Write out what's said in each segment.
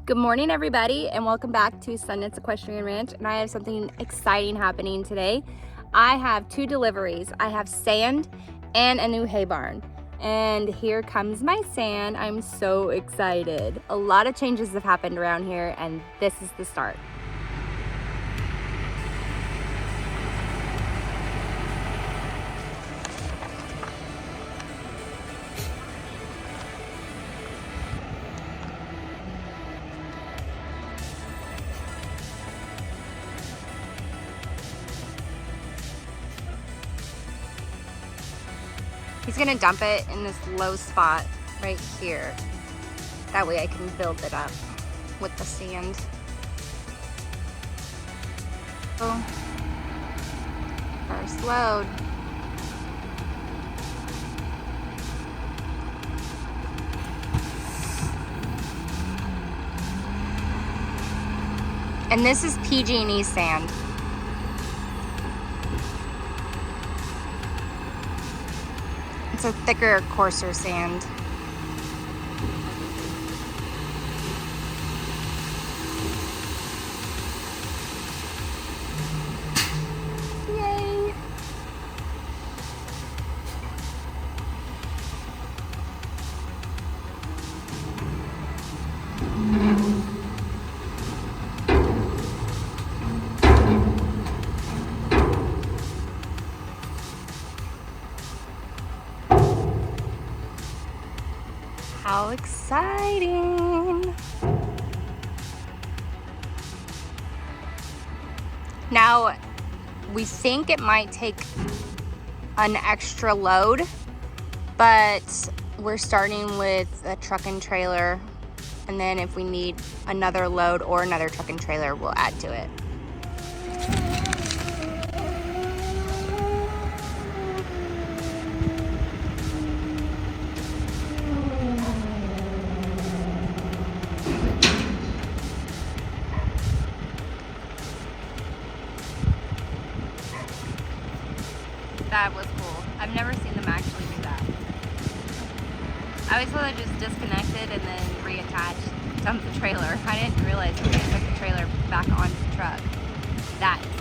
Good morning, everybody, and welcome back to Sundance Equestrian Ranch. And I have something exciting happening today. I have two deliveries. I have sand and a new hay barn. And here comes my sand. I'm so excited. A lot of changes have happened around here, and this is the start. He's gonna dump it in this low spot right here. That way I can build it up with the sand. So, first load. And this is PG&E sand. It's a thicker, coarser sand. Yay! How exciting! Now, we think it might take an extra load, but we're starting with a truck and trailer, and then if we need another load or another truck and trailer, we'll add to it. That was cool. I've never seen them actually do that. I always thought they just disconnected and then reattached, dumped the trailer. I didn't realize they took the trailer back onto the truck. That is cool.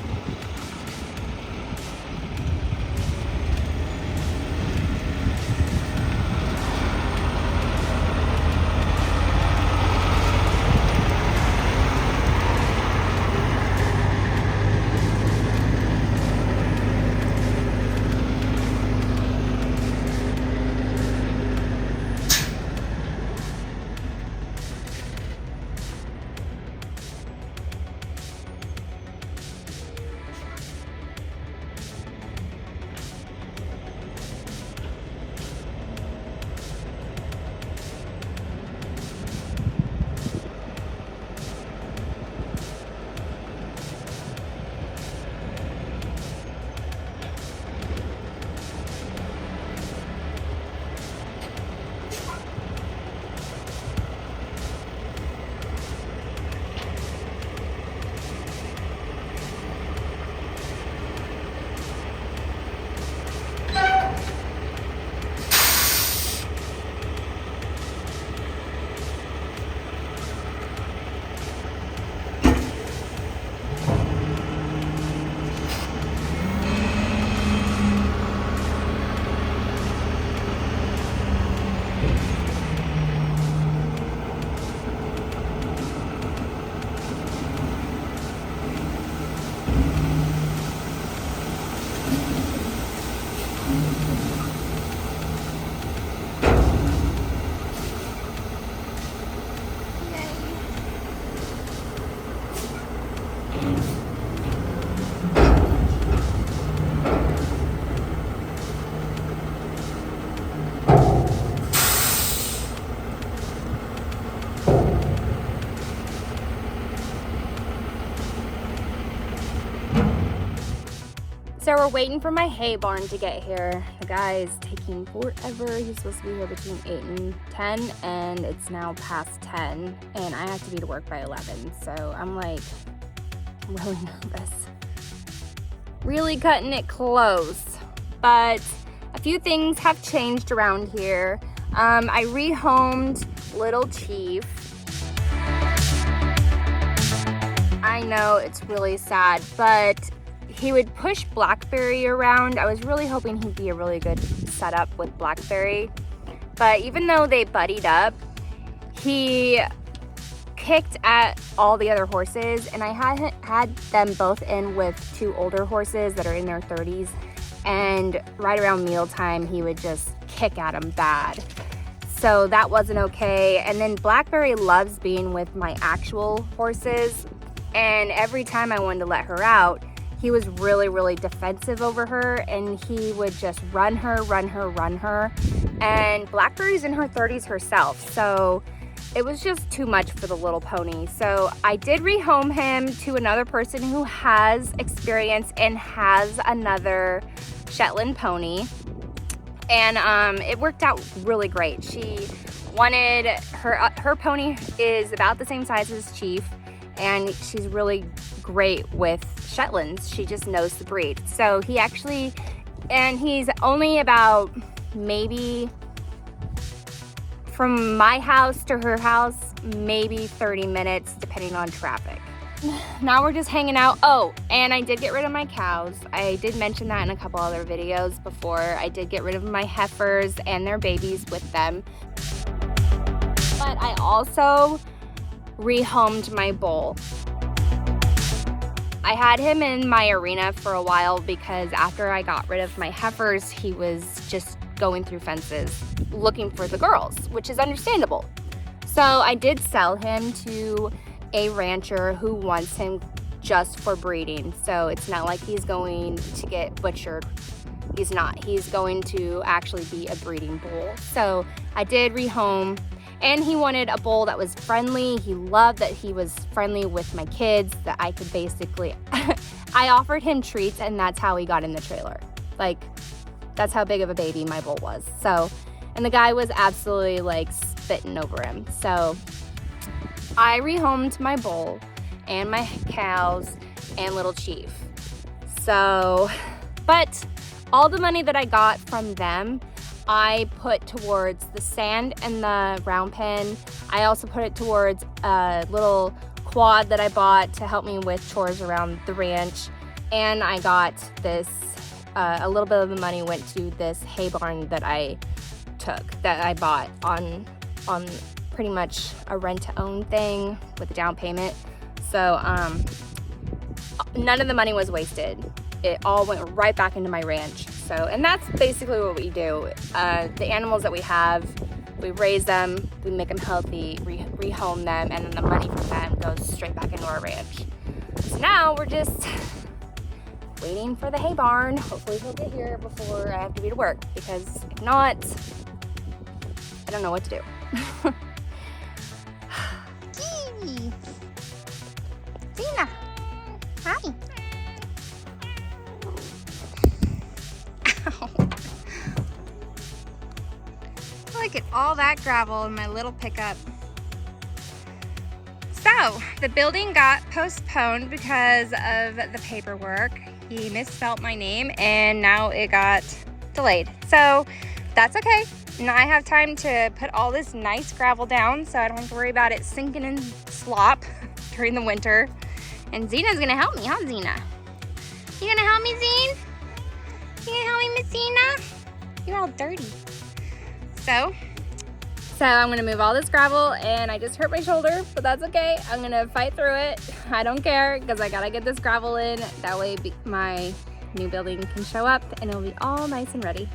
So we're waiting for my hay barn to get here. The guy is taking forever. He's supposed to be here between 8 and 10, and it's now past 10, and I have to be to work by 11. So I'm like really nervous. Really cutting it close. But a few things have changed around here. I rehomed Little Chief. I know it's really sad, but he would push Blackberry around. I was really hoping he'd be a really good setup with Blackberry. But even though they buddied up, he kicked at all the other horses, and I had them both in with 2 older horses that are in their 30s, and right around mealtime he would just kick at them bad. So that wasn't okay. And then Blackberry loves being with my actual horses, and every time I wanted to let her out, he was really defensive over her, and he would just run her. And Blackberry's in her 30s herself, so it was just too much for the little pony. So I did rehome him to another person who has experience and has another Shetland pony. And it worked out really great. She wanted her pony is about the same size as Chief, and she's really great with Shetlands. She just knows the breed. So he's only about maybe from my house to her house, maybe 30 minutes, depending on traffic. Now we're just hanging out. Oh, and I did get rid of my cows. I did mention that in a couple other videos before. I did get rid of my heifers and their babies with them. But I also rehomed my bull. I had him in my arena for a while because after I got rid of my heifers, he was just going through fences looking for the girls, which is understandable. So I did sell him to a rancher who wants him just for breeding. So it's not like he's going to get butchered. He's not. He's going to actually be a breeding bull. So I did rehome, and he wanted a bull that was friendly. He loved that he was friendly with my kids, that I could basically, I offered him treats, and that's how he got in the trailer. Like, that's how big of a baby my bull was. So, and the guy was absolutely like spitting over him. So I rehomed my bull and my cows and little Chief. So, but all the money that I got from them, I put towards the sand and the round pen. I also put it towards a little quad that I bought to help me with chores around the ranch. And I got this, a little bit of the money went to this hay barn that I bought on pretty much a rent-to-own thing with a down payment. So none of the money was wasted. It all went right back into my ranch. So, and that's basically what we do. The animals that we have, we raise them, we make them healthy, rehome them, and then the money from them goes straight back into our ranch. So now we're just waiting for the hay barn. Hopefully he'll get here before I have to be to work, because if not, I don't know what to do. Zena, hi. Ow. Look at all that gravel in my little pickup. So, the building got postponed because of the paperwork. He misspelled my name and now it got delayed. So, that's okay. Now I have time to put all this nice gravel down so I don't have to worry about it sinking in slop during the winter. And Zena's gonna help me, huh, Zena? You gonna help me, Zine? You gonna help me, Miss Zena? You're all dirty. So I'm gonna move all this gravel, and I just hurt my shoulder, but that's okay. I'm gonna fight through it. I don't care, because I gotta get this gravel in. That way my new building can show up, and it'll be all nice and ready.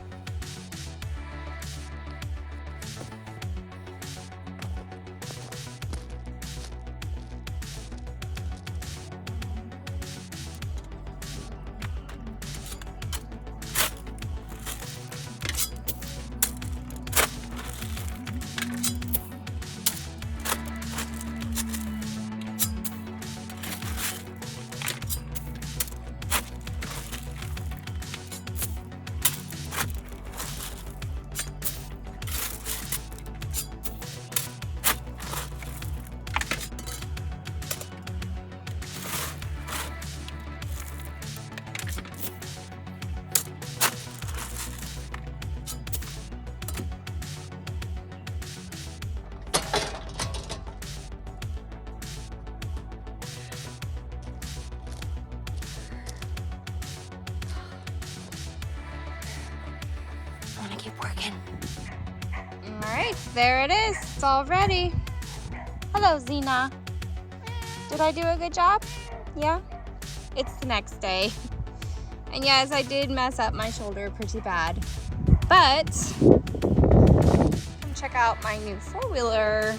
just want to keep working. All right, there it is. It's all ready. Hello, Zena. Did I do a good job? Yeah? It's the next day. And yes, I did mess up my shoulder pretty bad. But, come check out my new four-wheeler.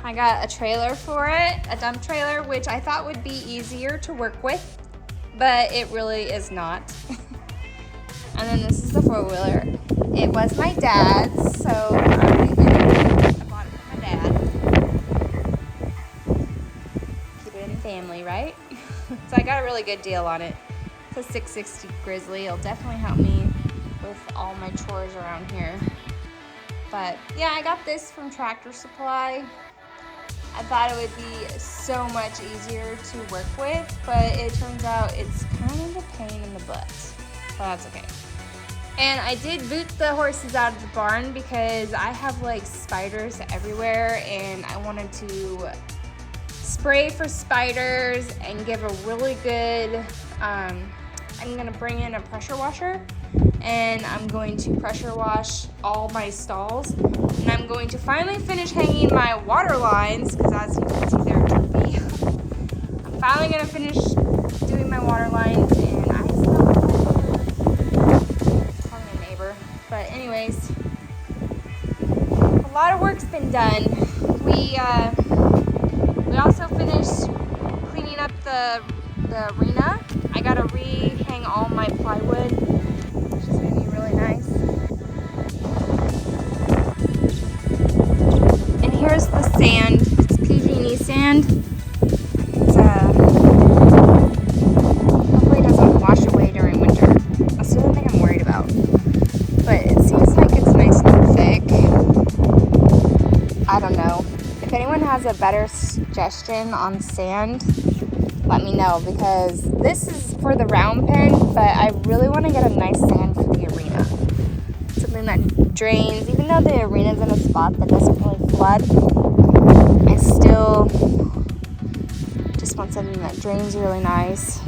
I got a trailer for it, a dump trailer, which I thought would be easier to work with, but it really is not. And then this is the four-wheeler. It was my dad's, so I bought it for my dad. Keep it in the family, right? So I got a really good deal on it. It's a 660 Grizzly. It'll definitely help me with all my chores around here. But yeah, I got this from Tractor Supply. I thought it would be so much easier to work with, but it turns out it's kind of a pain in the butt. But that's okay. And I did boot the horses out of the barn because I have like spiders everywhere, and I wanted to spray for spiders and give a really good, I'm gonna bring in a pressure washer, and I'm going to pressure wash all my stalls. And I'm going to finally finish hanging my water lines, because as you can see, they're droopy. I'm finally going to finish doing my water lines, and I smell calling a neighbor. But anyways, a lot of work's been done. We also finished cleaning up the arena. I got to re-hang all my plywood, which is going to be really nice. Here's the sand. It's PG&E sand. It's hopefully it doesn't wash away during winter. That's the only thing I'm worried about. But it seems like it's nice and thick. I don't know. If anyone has a better suggestion on sand, let me know, because this is for the round pen, but I really want to get a nice sand for the arena. Something that drains, even though the arena's in a spot that doesn't really flood, I still just want something that drains really nice,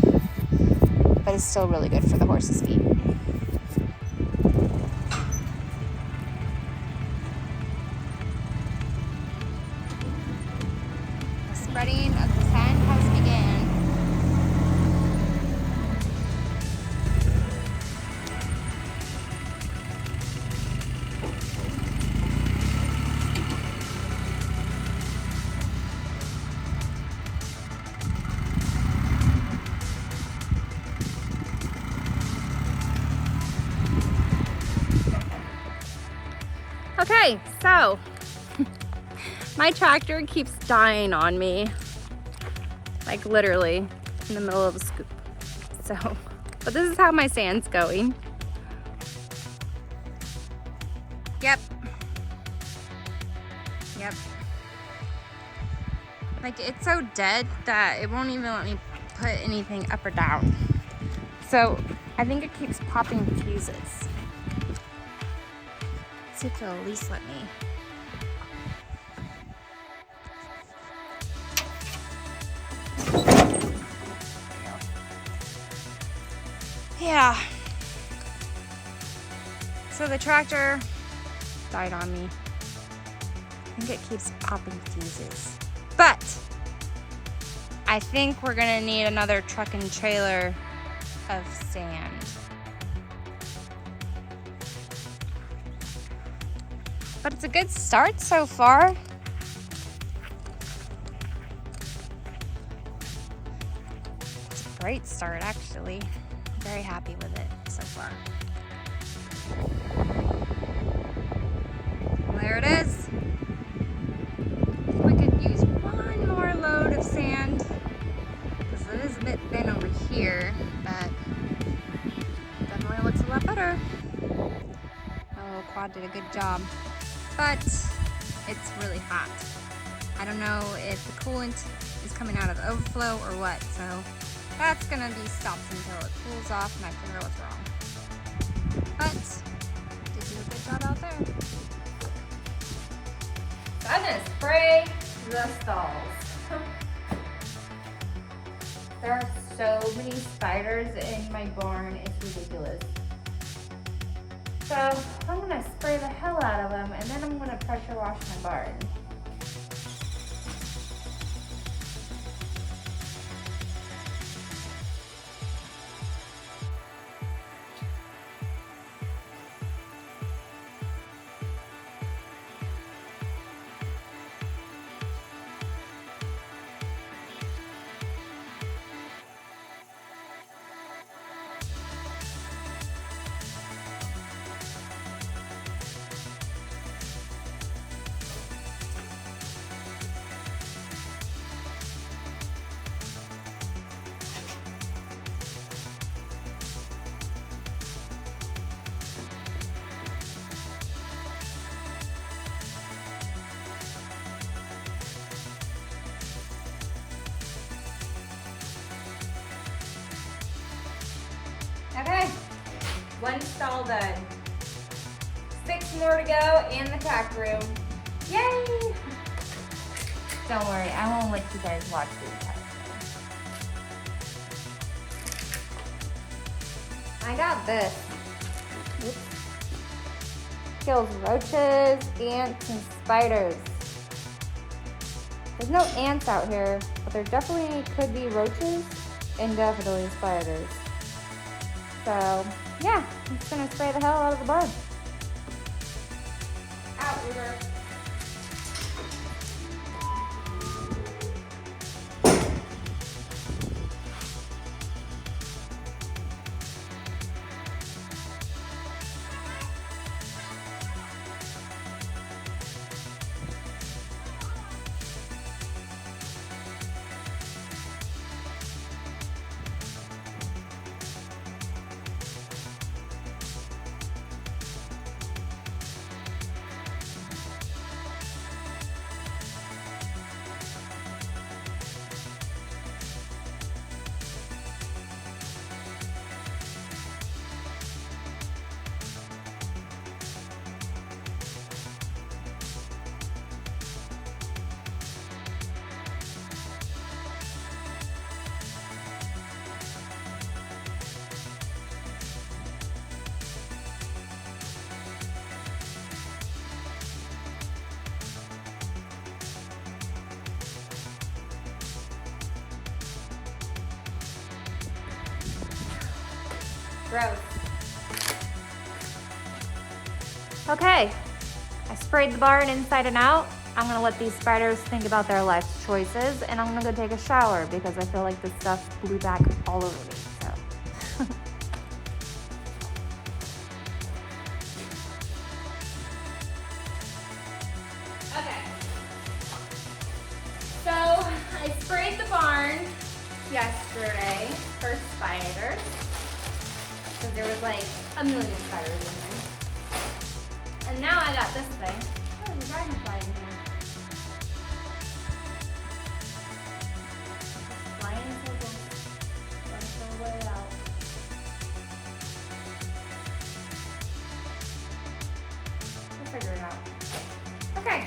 but is still really good for the horse's feet. The spreading of the sand has begun. Okay, so my tractor keeps dying on me, like literally in the middle of a scoop. So, but this is how my sand's going. Yep. Like, it's so dead that it won't even let me put anything up or down. So I think it keeps popping fuses. See if they'll at least let me. Yeah. So the tractor died on me. I think it keeps popping fuses. But I think we're gonna need another truck and trailer of sand. But it's a good start so far. It's a great start, actually. I'm very happy with it so far. There it is. We could use one more load of sand, because it is a bit thin over here, but definitely looks a lot better. My little quad did a good job. But it's really hot. I don't know if the coolant is coming out of the overflow or what, so that's gonna be stopped until it cools off and I figure out what's wrong. But did do a good job out there. So I'm gonna spray the stalls. There are so many spiders in my barn, it's ridiculous. So I'm gonna spray the hell out of them and then I'm gonna pressure wash my barn. Okay, one stall done. 6 more to go in the tack room. Yay! Don't worry, I won't let you guys watch the entire thing. I got this. Oops. Kills roaches, ants, and spiders. There's no ants out here, but there definitely could be roaches and definitely spiders. So, yeah, I'm just gonna spray the hell out of the barn. Out, Uber. Gross. Okay, I sprayed the barn inside and out. I'm gonna let these spiders think about their life's choices, and I'm gonna go take a shower because I feel like this stuff blew back all over me, so. Okay. So, I sprayed the barn yesterday for spiders. Because there was like a million spiders in there. And now I got this thing. Oh, there's a dragonfly in here. Flying in circles. Runs their way out. We'll figure it out. Okay.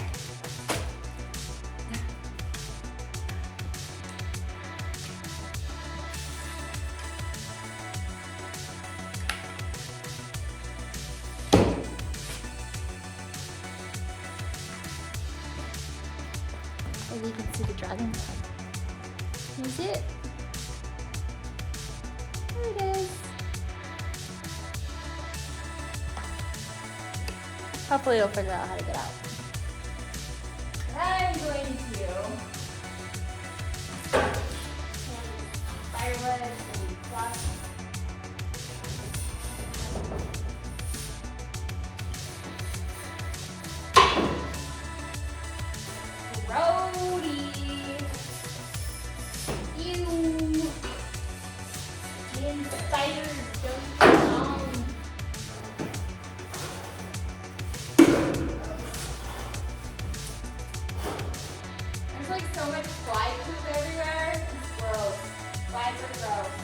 Maybe you can see the dragonfly. Can you see it? There it is. Hopefully you'll figure out how to get out. I'm going to firewood and fluff. Grody. Ew. And spiders don't belong. There's like so much fly poop everywhere. It's gross. Flies are gross.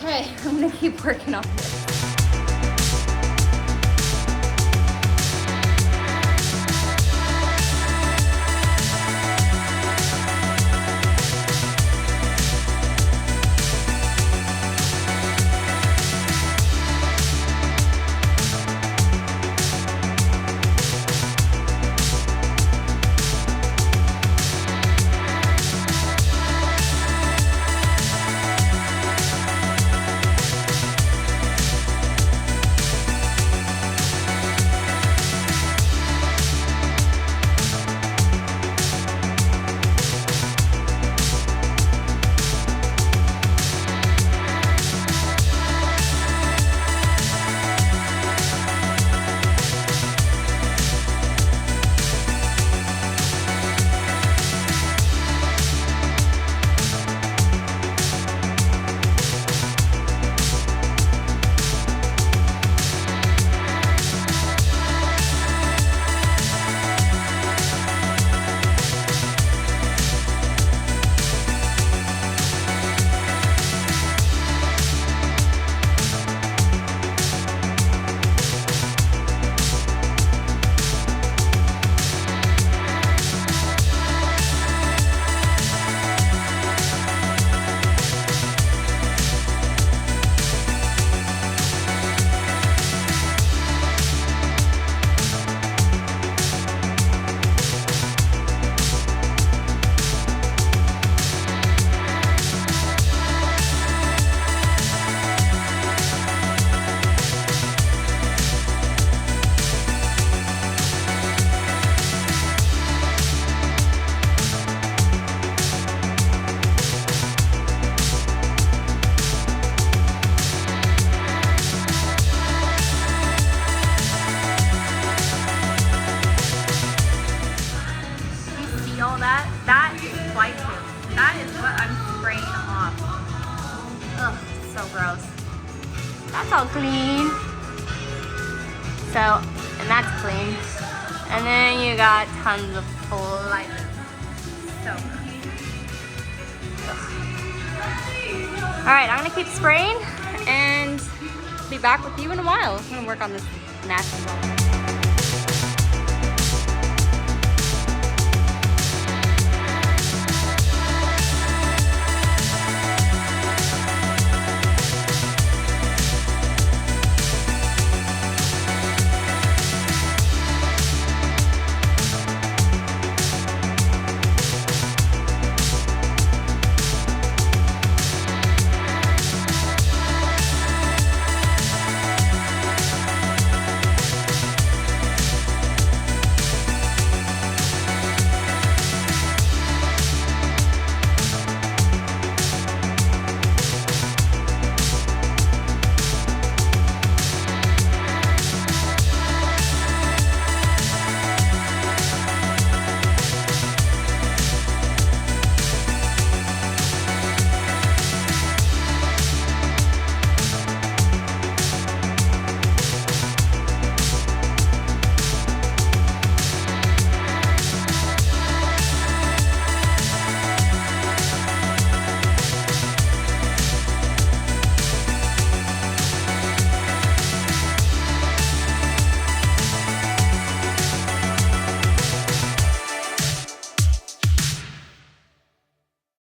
Okay, I'm gonna keep working on this. All that is white poop. That is what I'm spraying off. Ugh, so gross. That's all clean. So, and that's clean. And then you got tons of flies. So gross. Alright, I'm gonna keep spraying and be back with you in a while. I'm gonna work on this national.